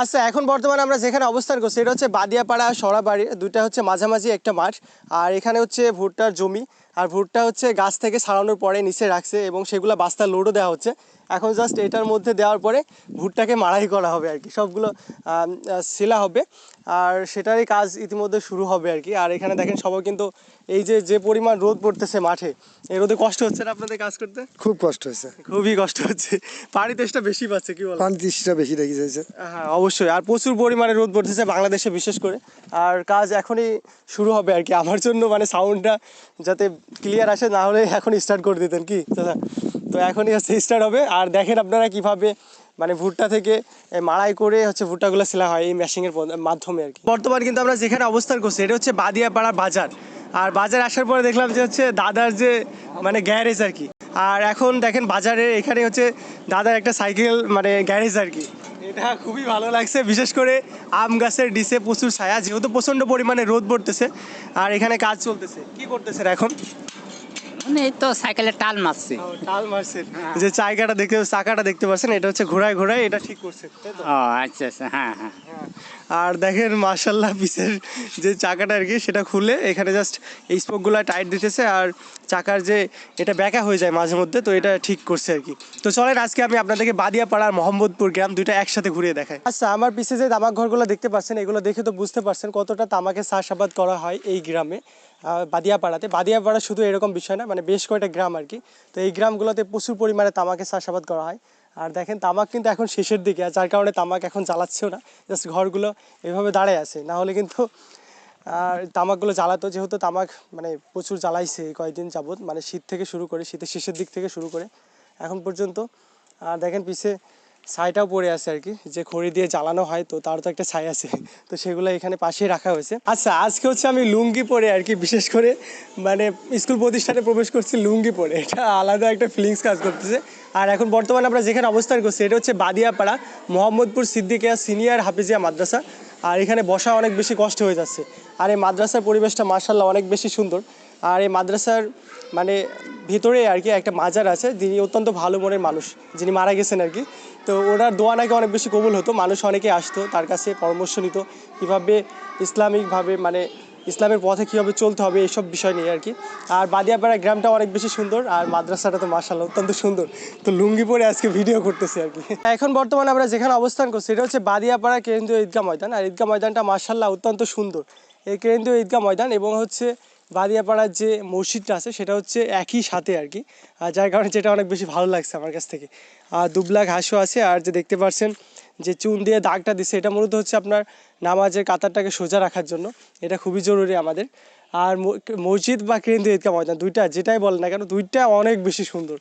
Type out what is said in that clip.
আচ্ছা, এখন বর্তমানে আমরা যেখানে অবস্থান করছি এটা হচ্ছে বাদিয়াপাড়া সরাবাড়ি, দুইটা হচ্ছে মাঝামাঝি একটা মাঠ। আর এখানে হচ্ছে ভুট্টার জমি, আর ভুট্টা হচ্ছে গাছ থেকে ছাড়ানোর পরে নিচে রাখছে এবং সেগুলো বাস্তা লোডও দেওয়া হচ্ছে। এখন জাস্ট এটার মধ্যে দেওয়ার পরে ভুট্টাকে মাড়াই করা হবে আর কি, সবগুলো ছিলা হবে আর সেটারই কাজ ইতিমধ্যে শুরু হবে আর কি। আর এখানে দেখেন সবাই কিন্তু এই যে যে পরিমাণ রোদ পড়তেছে মাঠে, এই রোদে কষ্ট হচ্ছে না আপনাদের কাজ করতে? খুব কষ্ট হয়েছে, খুবই কষ্ট হচ্ছে, পানি তেষ্টা বেশি পাচ্ছে কি বল? পানি তৃষ্ণা বেশি লেগে যাচ্ছে। হ্যাঁ অবশ্যই, আর প্রচুর পরিমাণে রোদ পড়তেছে বাংলাদেশে বিশেষ করে। আর কাজ এখনই শুরু হবে আর কি, আমার জন্য মানে সাউন্ডটা যাতে ক্লিয়ার আসে, না হলে এখন স্টার্ট করে দিতেন কি দাদা। তো এখনই হচ্ছে স্টার্ট হবে। আর দেখেন আপনারা কিভাবে মানে ভুট্টা থেকে মাড়াই করে হচ্ছে ভুট্টাগুলো সেলা হয় এই মেশিনের মাধ্যমে আর কি। বর্তমান কিন্তু আমরা যেখানে অবস্থান করছি এটা হচ্ছে বাদিয়াপাড়া বাজার। আর বাজার আসার পরে দেখলাম যে হচ্ছে দাদার যে মানে গ্যারেজ আর কি। আর এখন দেখেন বাজারে এখানে হচ্ছে দাদার একটা সাইকেল মানে গ্যারেজ আর কি। এটা খুবই ভালো লাগছে, বিশেষ করে আম গাছের ডিসে প্রচুর ছায়া, যেহেতু প্রচণ্ড পরিমাণে রোদ পড়তেছে। আর এখানে কাজ চলতেছে, কি করতেছেন এখন? মানে এই তো সাইকেলে টাল মারছি। টাল মারছেন, যে চাকাটা দেখতে পাচ্ছেন, এটা হচ্ছে ঘোরায় ঘোরায় এটা ঠিক করছেন, তাই তো? ও আচ্ছা আচ্ছা, হ্যাঁ হ্যাঁ। আর দেখেন মার্শাল্লাহ পিসের যে চাকাটা আর কি সেটা খুলে এখানে জাস্ট এই স্পোকগুলো টাইট দিতেছে, আর চাকার যে এটা ব্যাকা হয়ে যায় মাঝে মধ্যে, তো এটা ঠিক করছে আর কি। তো চলেন আজকে আমি আপনাদেরকে বাদিয়াপাড়া আর মোহাম্মদপুর গ্রাম দুইটা একসাথে ঘুরিয়ে দেখাই। আচ্ছা, আমার পিছে যে তামাক ঘরগুলো দেখতে পাচ্ছেন, এগুলো দেখে তো বুঝতে পারছেন কতটা তামাকের চাষাবাদ করা হয় এই গ্রামে, বাদিয়াপাড়াতে। বাদিয়াপাড়া শুধু এরকম বিষয় না, মানে বেশ কয়েকটা গ্রাম আর কি। তো এই গ্রামগুলোতে প্রচুর পরিমাণে তামাকের চাষাবাদ করা হয়। আর দেখেন তামাক কিন্তু এখন শেষের দিকে, আর যার কারণে তামাক এখন জ্বালাচ্ছেও না, জাস্ট ঘরগুলো এভাবে দাঁড়ায় আছে, না হলে কিন্তু আর তামাকগুলো জ্বালাতো। যেহেতু তামাক মানে প্রচুর জ্বালাইছে এই কয়েকদিন যাবত, মানে শীত থেকে শুরু করে, শীতের শেষের দিক থেকে শুরু করে এখন পর্যন্ত। আর দেখেন পিছে ছাইটাও পড়ে আছে আর কি, যে খড়ি দিয়ে জ্বালানো হয় তো তার তো একটা ছাই আছে, তো সেগুলো এখানে পাশেই রাখা হয়েছে। আচ্ছা, আজকে হচ্ছে আমি লুঙ্গি পরে আর কি, বিশেষ করে মানে স্কুল প্রতিষ্ঠানে প্রবেশ করছি লুঙ্গি পরে, এটা আলাদা একটা ফিলিংস কাজ করতেছে। আর এখন বর্তমানে আমরা যেখানে অবস্থান করছি এটা হচ্ছে বাদিয়াপাড়া মোহাম্মদপুর সিদ্দিকিয়া সিনিয়র হাফিজিয়া মাদ্রাসা। আর এখানে বসা অনেক বেশি কষ্ট হয়ে যাচ্ছে। আর এই মাদ্রাসার পরিবেশটা মার্শাল্লাহ অনেক বেশি সুন্দর। আর এই মাদ্রাসার মানে ভিতরে আর কি একটা মাজার আছে, যিনি অত্যন্ত ভালো মনের মানুষ, যিনি মারা গেছেন আর কি। তো ওনার দোয়া নাকি অনেক বেশি কবুল হতো, মানুষ অনেকে আসতো তার কাছে পরামর্শ নিত কীভাবে ইসলামিকভাবে মানে ইসলামের পথে কীভাবে চলতে হবে এইসব বিষয় নিয়ে আর কি। আর বাদিয়াপাড়া গ্রামটা অনেক বেশি সুন্দর, আর মাদ্রাসাটা তো মার্শাল্লাহ অত্যন্ত সুন্দর। তো লুঙ্গি পরে আজকে ভিডিও করতেছি আর কি। এখন বর্তমানে আমরা যেখানে অবস্থান করছি এটা হচ্ছে বাদিয়াপাড়া কেন্দ্রীয় ঈদগাহ ময়দান। আর ঈদগাহ ময়দানটা মার্শাল্লাহ অত্যন্ত সুন্দর, এই কেন্দ্রীয় ঈদগাহ ময়দান এবং হচ্ছে বাদিয়াপাড়ার যে মসজিদটা আছে সেটা হচ্ছে একই সাথে আর কি। আর যার কারণে যেটা অনেক বেশি ভালো লাগছে আমার কাছ থেকে। আর দুবলা ঘাসও আছে, আর যে দেখতে পাচ্ছেন যে চুন দিয়ে দাগটা দিচ্ছে, এটা মূলত হচ্ছে আপনার নামাজের কাতারটাকে সোজা রাখার জন্য, এটা খুবই জরুরি আমাদের। আর মসজিদ বা কেন্দ্রীয় ঈদগাহ ময়দান দুইটা যেটাই বলেন না কেন, দুইটা অনেক বেশি সুন্দর।